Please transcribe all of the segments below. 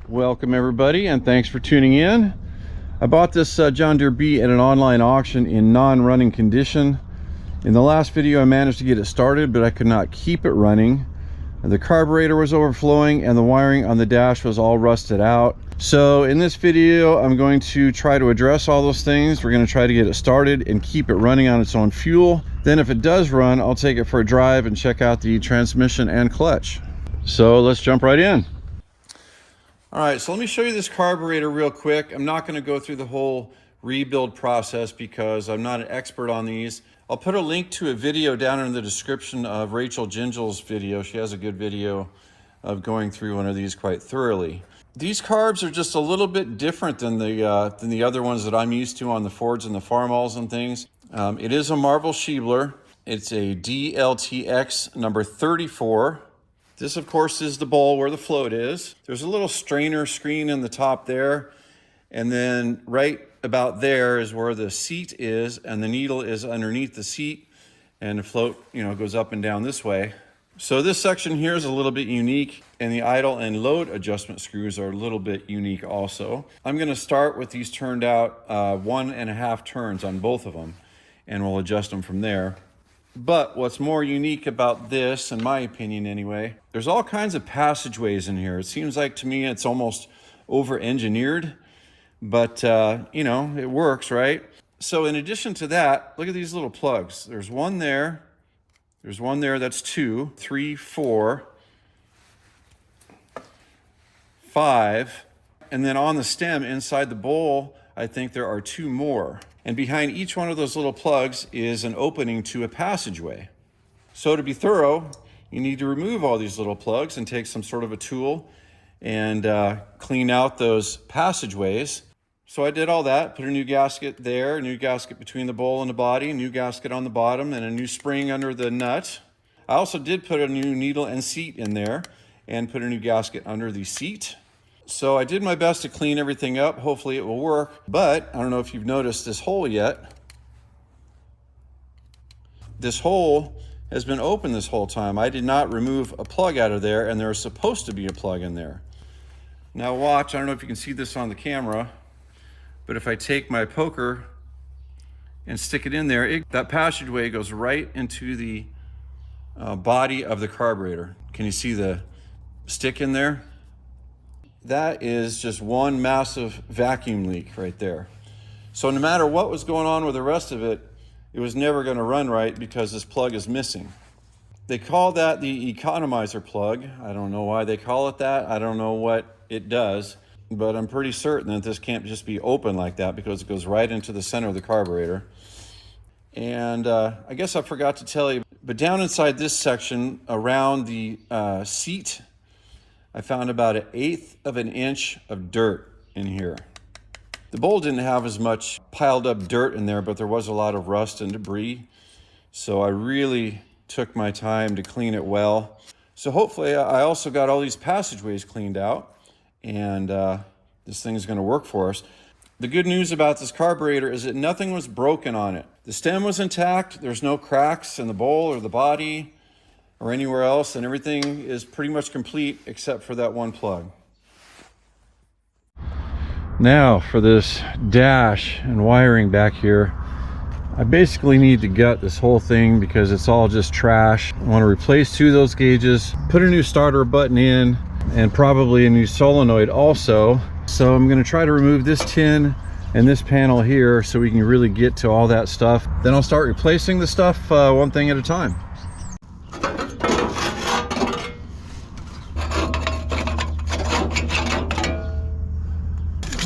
Welcome everybody, and thanks for tuning in. I bought this John Deere B at an online auction in non-running condition. In the last video I managed to get it started, but I could not keep it running. The carburetor was overflowing and the wiring on the dash was all rusted out. So in this video I'm going to try to address all those things. We're going to try to get it started and keep it running on its own fuel. Then if it does run, I'll take it for a drive and check out the transmission and clutch. So let's jump right in. All right, so let me show you this carburetor real quick. I'm not going to go through the whole rebuild process because I'm not an expert on these. I'll put a link to a video down in the description of Rachel Gingel's video. She has a good video of going through one of these quite thoroughly. These carbs are just a little bit different than the other ones that I'm used to on the Fords and the Farmalls and things. It is a Marvel Schiebler. It's a DLTX number 34. This, of course, is the bowl where the float is. There's a little strainer screen in the top there. And then right about there is where the seat is, and the needle is underneath the seat. And the float, goes up and down this way. So this section here is a little bit unique, and the idle and load adjustment screws are a little bit unique also. I'm going to start with these turned out 1.5 turns on both of them, and we'll adjust them from there. But what's more unique about this, in my opinion anyway, there's all kinds of passageways in here. It seems like to me it's almost over-engineered, but it works, right? So in addition to that, look at these little plugs. There's one there, that's 2, 3, 4, 5, and then on the stem inside the bowl, I think there are 2 more. And behind each one of those little plugs is an opening to a passageway. So to be thorough, you need to remove all these little plugs and take some sort of a tool and clean out those passageways. So I did all that, put a new gasket there, a new gasket between the bowl and the body, a new gasket on the bottom, and a new spring under the nut. I also did put a new needle and seat in there and put a new gasket under the seat. So I did my best to clean everything up. Hopefully it will work, but I don't know if you've noticed this hole yet. This hole has been open this whole time. I did not remove a plug out of there, and there was supposed to be a plug in there. Now watch, I don't know if you can see this on the camera, but if I take my poker and stick it in there, that passageway goes right into the body of the carburetor. Can you see the stick in there? That is just one massive vacuum leak right there. So no matter what was going on with the rest of it, it was never going to run right because this plug is missing. They call that the economizer plug. I don't know why they call it that. I don't know what it does, but I'm pretty certain that this can't just be open like that because it goes right into the center of the carburetor. And I guess I forgot to tell you, but down inside this section around the seat, I found about 1/8 of an inch of dirt in here. The bowl didn't have as much piled up dirt in there, but there was a lot of rust and debris. So I really took my time to clean it well. So hopefully I also got all these passageways cleaned out, and this thing's gonna work for us. The good news about this carburetor is that nothing was broken on it. The stem was intact. There's no cracks in the bowl or the body or anywhere else, and everything is pretty much complete except for that one plug. Now for this dash and wiring back here, I basically need to gut this whole thing because it's all just trash. I want to replace 2 of those gauges, put a new starter button in, and probably a new solenoid also. So I'm going to try to remove this tin and this panel here so we can really get to all that stuff. Then I'll start replacing the stuff one thing at a time.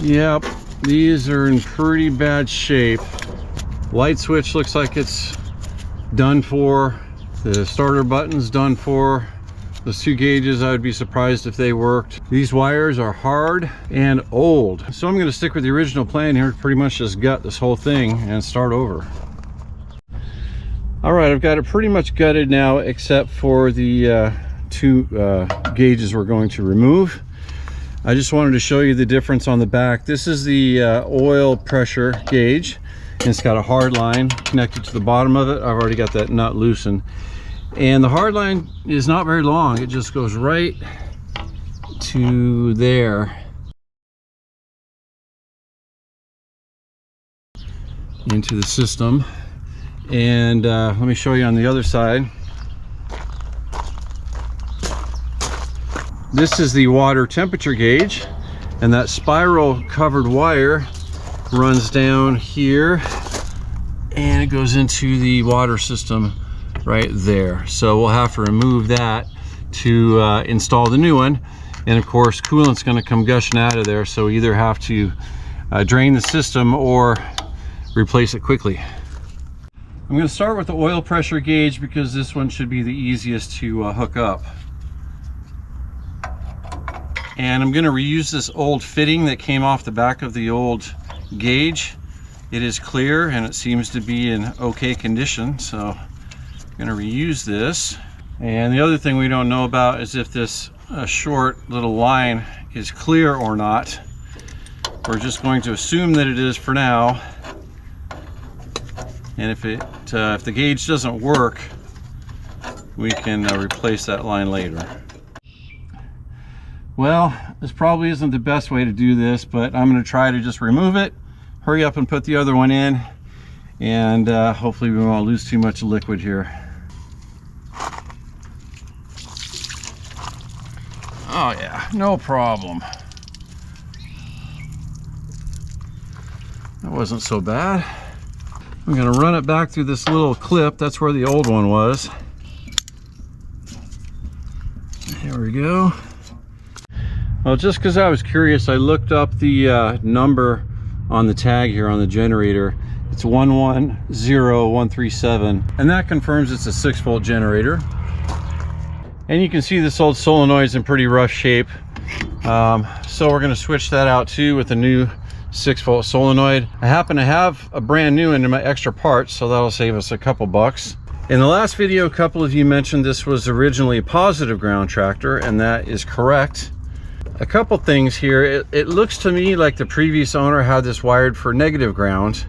Yep, these are in pretty bad shape. Light switch looks like it's done for. The starter button's done for. Those 2 gauges, I would be surprised if they worked. These wires are hard and old. So I'm gonna stick with the original plan here, pretty much just gut this whole thing and start over. All right, I've got it pretty much gutted now, except for the 2 gauges we're going to remove. I just wanted to show you the difference on the back. This is the oil pressure gauge, and it's got a hard line connected to the bottom of it. I've already got that nut loosened. And the hard line is not very long. It just goes right to there. into the system. And let me show you on the other side. This is the water temperature gauge, and that spiral covered wire runs down here and it goes into the water system right there. So we'll have to remove that to install the new one. And of course, coolant's going to come gushing out of there, so we either have to drain the system or replace it quickly. I'm going to start with the oil pressure gauge because this one should be the easiest to hook up. And I'm going to reuse this old fitting that came off the back of the old gauge. It is clear and it seems to be in okay condition, so I'm going to reuse this. And the other thing we don't know about is if this short little line is clear or not. We're just going to assume that it is for now. And if the gauge doesn't work, we can replace that line later. Well, this probably isn't the best way to do this, but I'm going to try to just remove it, hurry up and put the other one in, and hopefully we won't lose too much liquid here. Oh yeah, no problem. That wasn't so bad. I'm going to run it back through this little clip. That's where the old one was. There we go. Well, just because I was curious, I looked up the number on the tag here on the generator. It's 110137, and that confirms it's a 6-volt generator. And you can see this old solenoid's in pretty rough shape. So we're going to switch that out too with a new 6-volt solenoid. I happen to have a brand new one in my extra parts, so that'll save us a couple bucks. In the last video, a couple of you mentioned this was originally a positive ground tractor, and that is correct. A couple things here. It looks to me like the previous owner had this wired for negative ground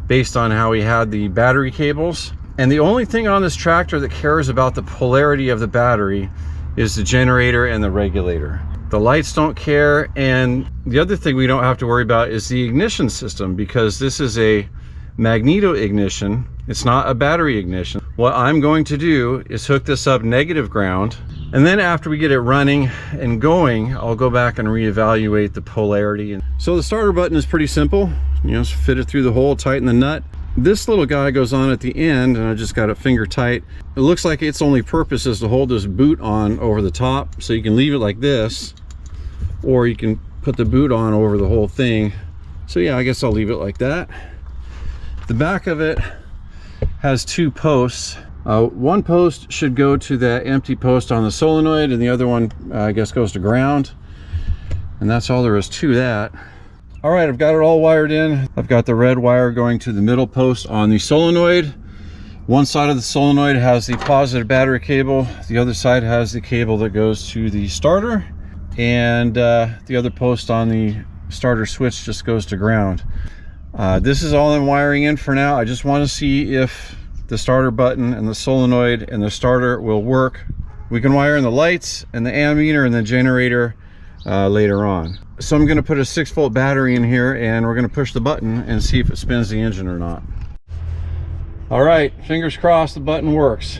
based on how he had the battery cables. And the only thing on this tractor that cares about the polarity of the battery is the generator and the regulator. The lights don't care, and the other thing we don't have to worry about is the ignition system, because this is a magneto ignition. It's not a battery ignition. What I'm going to do is hook this up negative ground, and then after we get it running and going, I'll go back and reevaluate the polarity. So the starter button is pretty simple. You know, just fit it through the hole, tighten the nut. This little guy goes on at the end, and I just got it finger tight. It looks like its only purpose is to hold this boot on over the top, so you can leave it like this, or you can put the boot on over the whole thing. So yeah, I guess I'll leave it like that. The back of it has 2 posts. One post should go to that empty post on the solenoid, and the other one I guess goes to ground, and that's all there is to that. All right, I've got it all wired in. I've got the red wire going to the middle post on the solenoid. One side of the solenoid has the positive battery cable. The other side has the cable that goes to the starter. And the other post on the starter switch just goes to ground. This is all I'm wiring in for now. I just want to see if the starter button and the solenoid and the starter will work. We can wire in the lights and the ammeter and the generator later on. So I'm going to put a 6-volt battery in here, and we're going to push the button and see if it spins the engine or not. All right, fingers crossed the button works.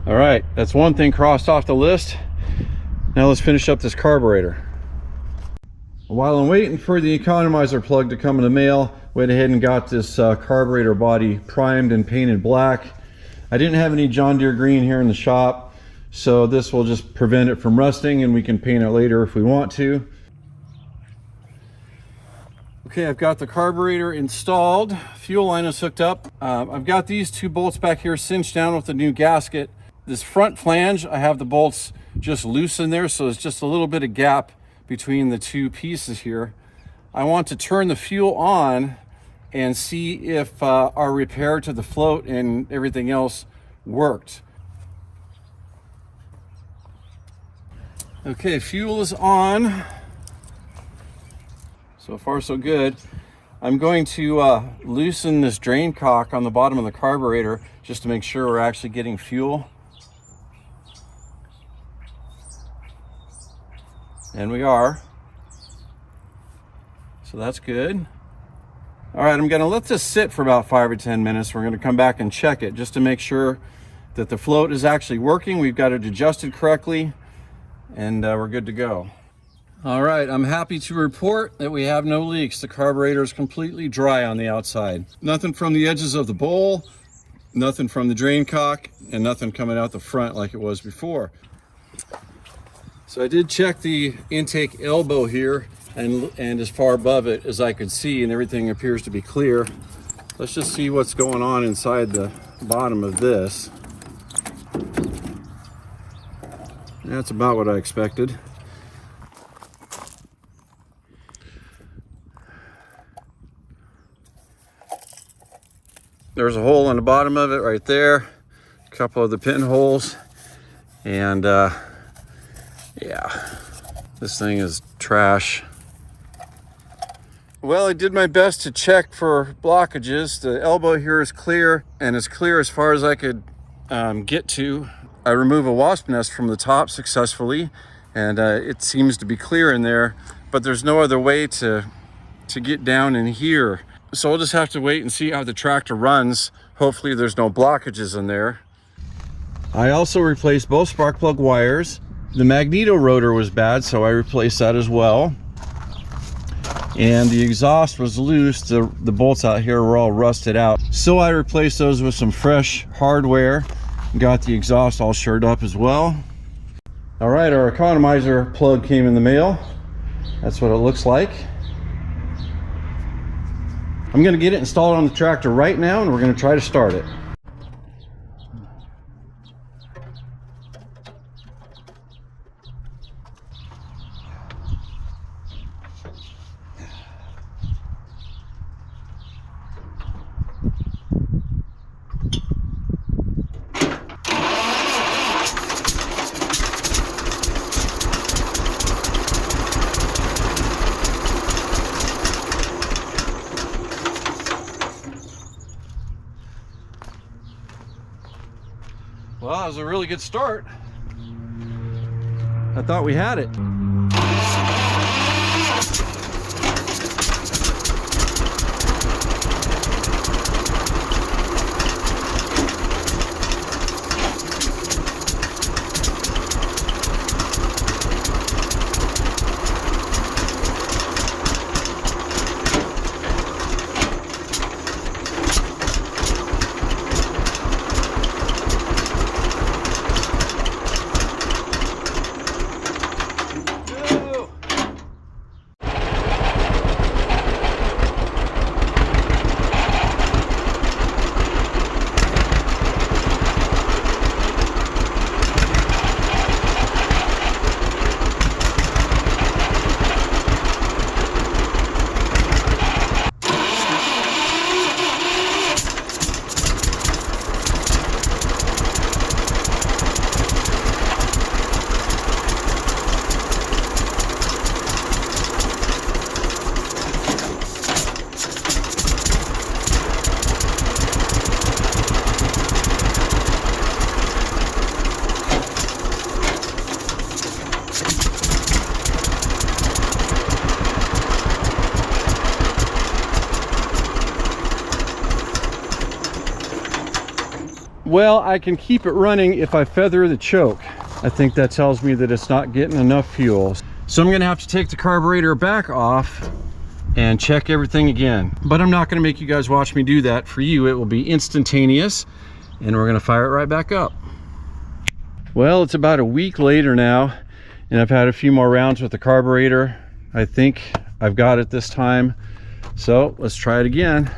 All right, that's one thing crossed off the list. Now let's finish up this carburetor. While I'm waiting for the economizer plug to come in the mail, went ahead and got this carburetor body primed and painted black. I didn't have any John Deere green here in the shop, so this will just prevent it from rusting, and we can paint it later if we want to. Okay, I've got the carburetor installed. Fuel line is hooked up. I've got these 2 bolts back here cinched down with the new gasket. This front flange, I have the bolts just loose in there, so there's just a little bit of gap between the 2 pieces here. I want to turn the fuel on and see if our repair to the float and everything else worked. Okay, fuel is on. So far so good. I'm going to loosen this drain cock on the bottom of the carburetor just to make sure we're actually getting fuel. And we are. So that's good. All right, I'm gonna let this sit for about 5 or 10 minutes. We're gonna come back and check it just to make sure that the float is actually working. We've got it adjusted correctly, and we're good to go. All right, I'm happy to report that we have no leaks. The carburetor is completely dry on the outside. Nothing from the edges of the bowl, nothing from the drain cock, and nothing coming out the front like it was before. So I did check the intake elbow here and as far above it as I could see, and everything appears to be clear. Let's just see what's going on inside the bottom of this. That's about what I expected. There's a hole in the bottom of it right there, a couple of the pinholes, and yeah, this thing is trash. Well, I did my best to check for blockages. The elbow here is clear, and as clear as far as I could get to. I remove a wasp nest from the top successfully, and it seems to be clear in there, but there's no other way to get down in here. So we'll just have to wait and see how the tractor runs. Hopefully there's no blockages in there. I also replaced both spark plug wires. The magneto rotor was bad, so I replaced that as well. And the exhaust was loose. The bolts out here were all rusted out. So I replaced those with some fresh hardware. Got the exhaust all shored up as well. All right, our economizer plug came in the mail. That's what it looks like. I'm gonna get it installed on the tractor right now, and we're gonna try to start it. Well, that was a really good start. I thought we had it. Well, I can keep it running if I feather the choke. I think that tells me that it's not getting enough fuel. So I'm gonna have to take the carburetor back off and check everything again. But I'm not gonna make you guys watch me do that. For you, it will be instantaneous, and we're gonna fire it right back up. Well, it's about a week later now, and I've had a few more rounds with the carburetor. I think I've got it this time. So let's try it again.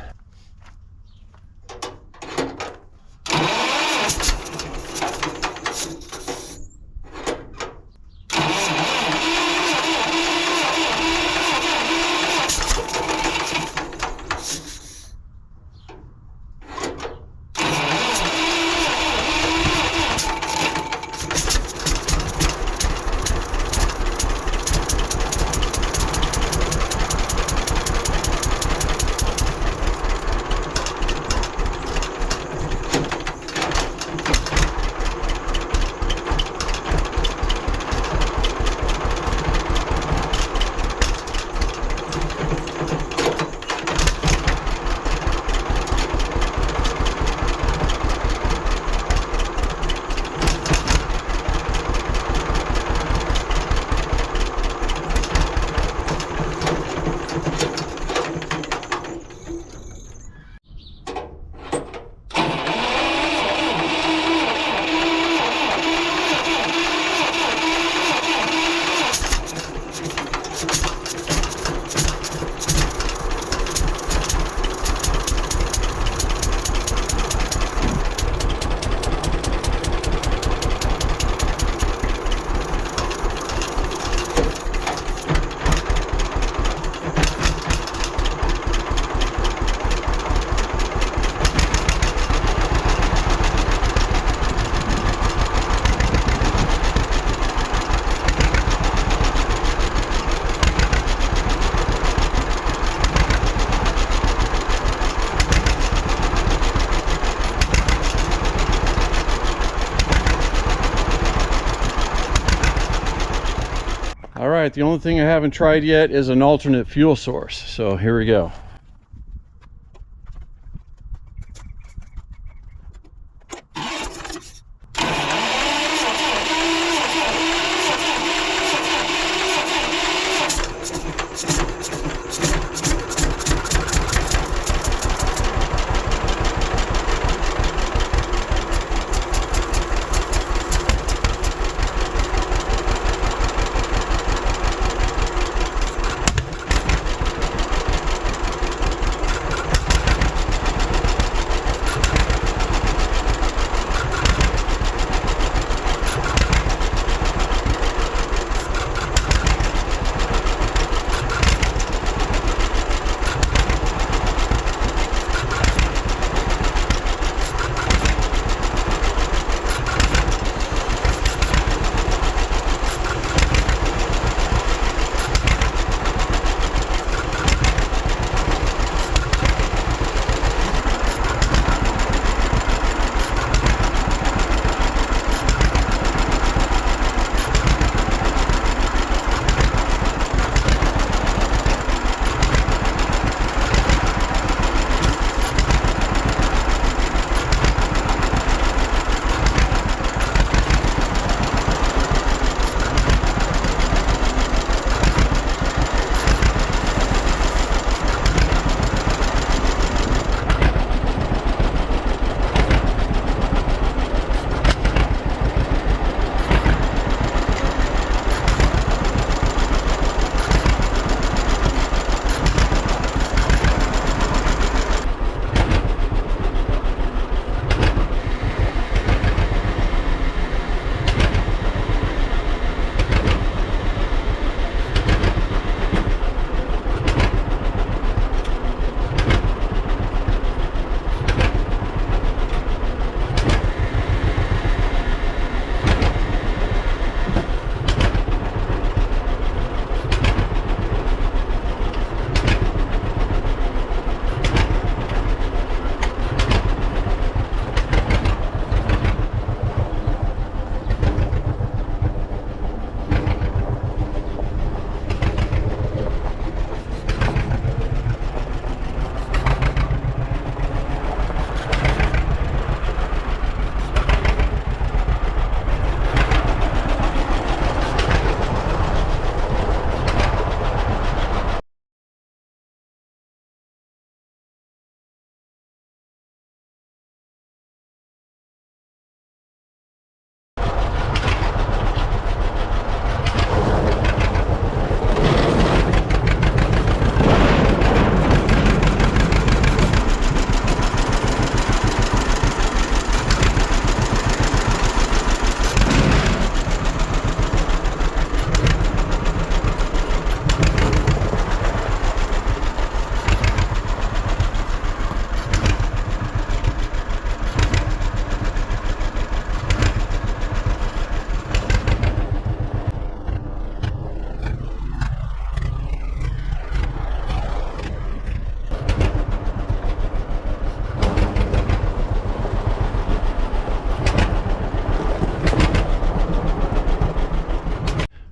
it. The only thing I haven't tried yet is an alternate fuel source. So here we go.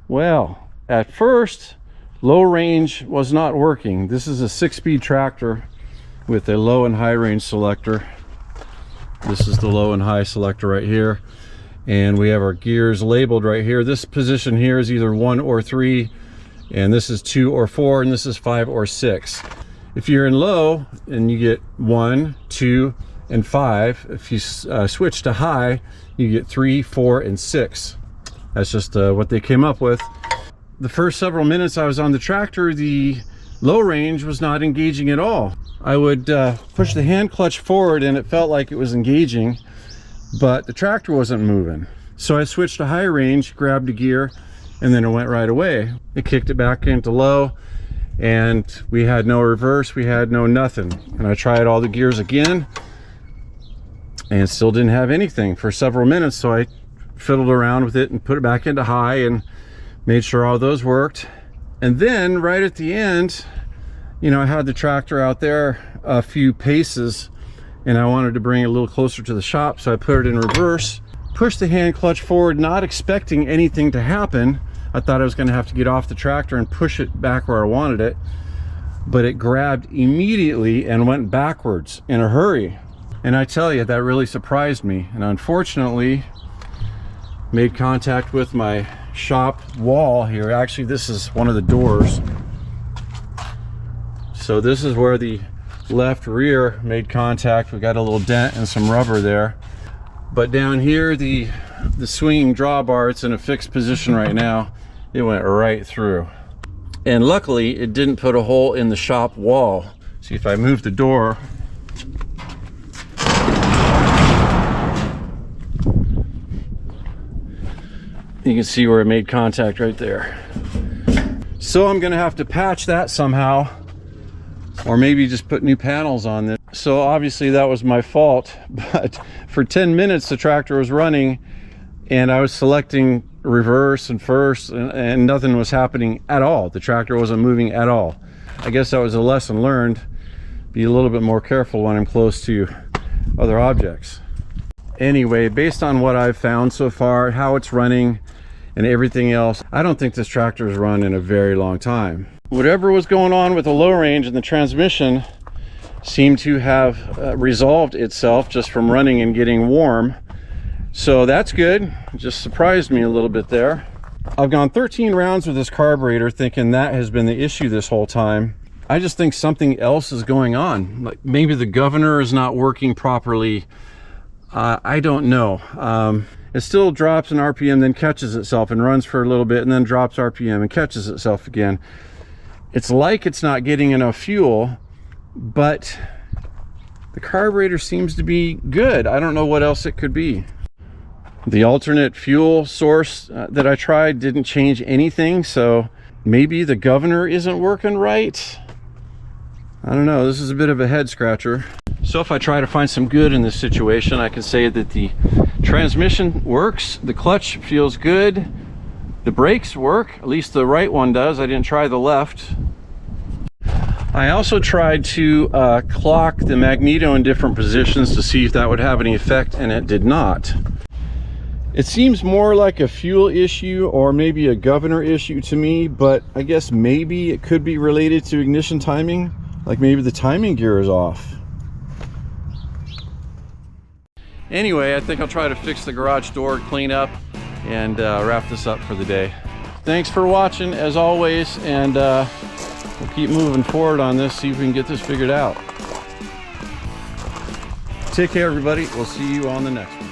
Well, at first, low range was not working. This is a 6-speed tractor with a low and high range selector. This is the low and high selector right here. And we have our gears labeled right here. This position here is either 1 or 3, and this is 2 or 4, and this is 5 or 6. If you're in low and you get 1, 2, and 5, if you switch to high, you get 3, 4, and 6. That's just what they came up with. The first several minutes I was on the tractor, the low range was not engaging at all. I would push the hand clutch forward and it felt like it was engaging, but the tractor wasn't moving. So I switched to high range, grabbed a gear, and then it went right away. It kicked it back into low, and we had no reverse, we had no nothing. And I tried all the gears again, and still didn't have anything for several minutes. So I fiddled around with it and put it back into high and made sure all those worked. And then right at the end, you know, I had the tractor out there a few paces and I wanted to bring it a little closer to the shop, so I put it in reverse, pushed the hand clutch forward, not expecting anything to happen. I thought I was going to have to get off the tractor and push it back where I wanted it, but it grabbed immediately and went backwards in a hurry. And I tell you, that really surprised me, and unfortunately made contact with my shop wall here. Actually, this is one of the doors. So this is where the left rear made contact. We got a little dent and some rubber there. But down here, the swinging drawbar, it's in a fixed position right now. It went right through. And luckily, it didn't put a hole in the shop wall. See, if I move the door, you can see where it made contact right there. So I'm gonna have to patch that somehow, or maybe just put new panels on this. So obviously that was my fault, but for 10 minutes the tractor was running and I was selecting reverse and first, and nothing was happening at all. The tractor wasn't moving at all. I guess that was a lesson learned. Be a little bit more careful when I'm close to other objects. Anyway, based on what I've found so far, how it's running and everything else, I don't think this tractor has run in a very long time. Whatever was going on with the low range and the transmission seemed to have resolved itself just from running and getting warm. So that's good. It just surprised me a little bit there. I've gone 13 rounds with this carburetor thinking that has been the issue this whole time. I just think something else is going on. Like maybe the governor is not working properly. I don't know. It still drops an RPM, then catches itself and runs for a little bit and then drops RPM and catches itself again. It's like it's not getting enough fuel, but the carburetor seems to be good. I don't know what else it could be. The alternate fuel source that I tried didn't change anything, so maybe the governor isn't working right. I don't know. This is a bit of a head scratcher. So if I try to find some good in this situation, I can say that the transmission works, the clutch feels good, the brakes work, at least the right one does. I didn't try the left. I also tried to clock the magneto in different positions to see if that would have any effect, and it did not. It seems more like a fuel issue or maybe a governor issue to me, but I guess maybe it could be related to ignition timing. Like maybe the timing gear is off. Anyway, I think I'll try to fix the garage door, clean up, and wrap this up for the day. Thanks for watching as always, and we'll keep moving forward on this, see if we can get this figured out. Take care everybody, we'll see you on the next one.